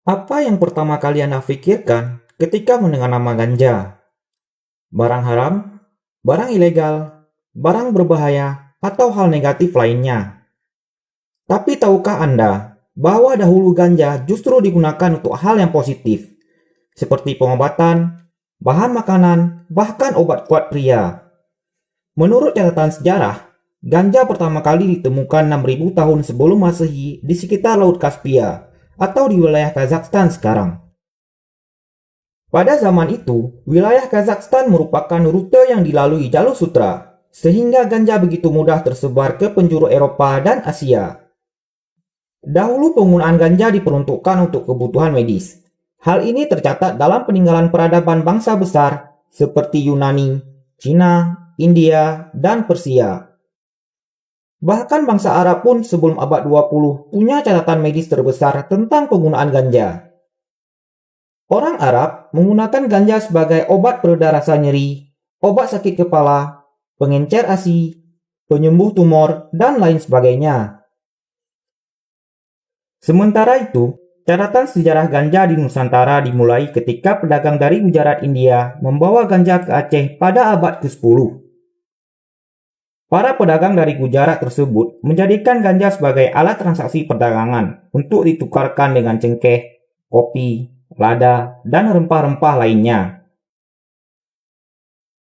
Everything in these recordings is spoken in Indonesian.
Apa yang pertama kali Anda pikirkan ketika mendengar nama ganja? Barang haram, barang ilegal, barang berbahaya, atau hal negatif lainnya? Tapi tahukah Anda bahwa dahulu ganja justru digunakan untuk hal yang positif, seperti pengobatan, bahan makanan, bahkan obat kuat pria? Menurut catatan sejarah, ganja pertama kali ditemukan 6.000 tahun sebelum Masehi di sekitar Laut Kaspia atau di wilayah Kazakhstan sekarang. Pada zaman itu, wilayah Kazakhstan merupakan rute yang dilalui jalur sutra, sehingga ganja begitu mudah tersebar ke penjuru Eropa dan Asia. Dahulu penggunaan ganja diperuntukkan untuk kebutuhan medis. Hal ini tercatat dalam peninggalan peradaban bangsa besar seperti Yunani, Cina, India, dan Persia. Bahkan bangsa Arab pun sebelum abad 20 punya catatan medis terbesar tentang penggunaan ganja. Orang Arab menggunakan ganja sebagai obat pereda rasa nyeri, obat sakit kepala, pengencer ASI, penyembuh tumor, dan lain sebagainya. Sementara itu, catatan sejarah ganja di Nusantara dimulai ketika pedagang dari Gujarat, India membawa ganja ke Aceh pada abad ke-10. Para pedagang dari Gujarat tersebut menjadikan ganja sebagai alat transaksi perdagangan untuk ditukarkan dengan cengkeh, kopi, lada, dan rempah-rempah lainnya.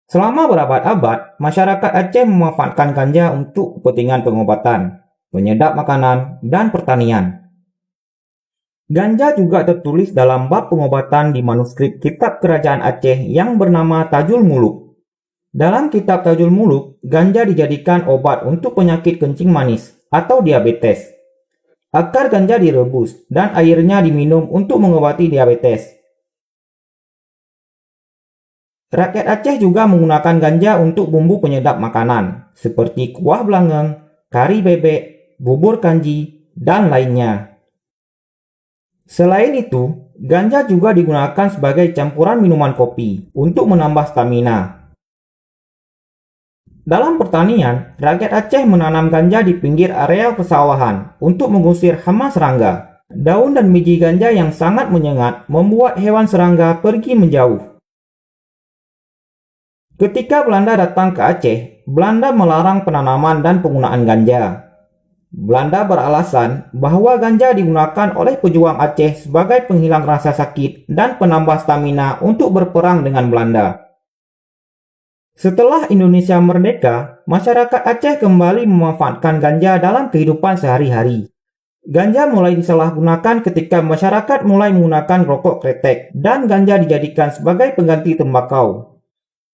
Selama berabad-abad, masyarakat Aceh memanfaatkan ganja untuk kepentingan pengobatan, penyedap makanan, dan pertanian. Ganja juga tertulis dalam bab pengobatan di manuskrip kitab kerajaan Aceh yang bernama Tajul Muluk. Dalam kitab Tajul Muluk, ganja dijadikan obat untuk penyakit kencing manis atau diabetes. Akar ganja direbus dan airnya diminum untuk mengobati diabetes. Rakyat Aceh juga menggunakan ganja untuk bumbu penyedap makanan, seperti kuah belangeng, kari bebek, bubur kanji, dan lainnya. Selain itu, ganja juga digunakan sebagai campuran minuman kopi untuk menambah stamina. Dalam pertanian, rakyat Aceh menanam ganja di pinggir area persawahan untuk mengusir hama serangga. Daun dan biji ganja yang sangat menyengat membuat hewan serangga pergi menjauh. Ketika Belanda datang ke Aceh, Belanda melarang penanaman dan penggunaan ganja. Belanda beralasan bahwa ganja digunakan oleh pejuang Aceh sebagai penghilang rasa sakit dan penambah stamina untuk berperang dengan Belanda. Setelah Indonesia merdeka, masyarakat Aceh kembali memanfaatkan ganja dalam kehidupan sehari-hari. Ganja mulai disalahgunakan ketika masyarakat mulai menggunakan rokok kretek dan ganja dijadikan sebagai pengganti tembakau.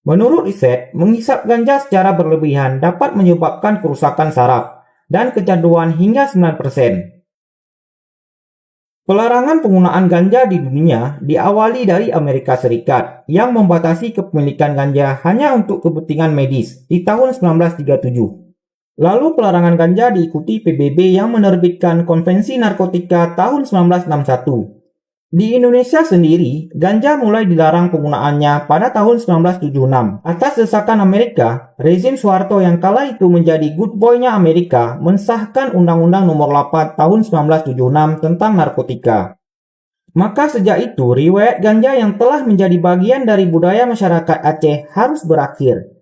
Menurut riset, menghisap ganja secara berlebihan dapat menyebabkan kerusakan saraf dan kecanduan hingga 9%. Pelarangan penggunaan ganja di dunia diawali dari Amerika Serikat yang membatasi kepemilikan ganja hanya untuk kepentingan medis di tahun 1937. Lalu pelarangan ganja diikuti PBB yang menerbitkan Konvensi Narkotika tahun 1961. Di Indonesia sendiri, ganja mulai dilarang penggunaannya pada tahun 1976. Atas desakan Amerika, rezim Soeharto yang kala itu menjadi good boy-nya Amerika mensahkan Undang-Undang Nomor 8 tahun 1976 tentang narkotika. Maka sejak itu, riwayat ganja yang telah menjadi bagian dari budaya masyarakat Aceh harus berakhir.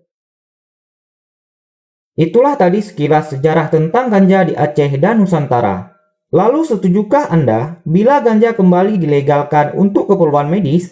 Itulah tadi sekilas sejarah tentang ganja di Aceh dan Nusantara. Lalu setujukah Anda bila ganja kembali dilegalkan untuk keperluan medis?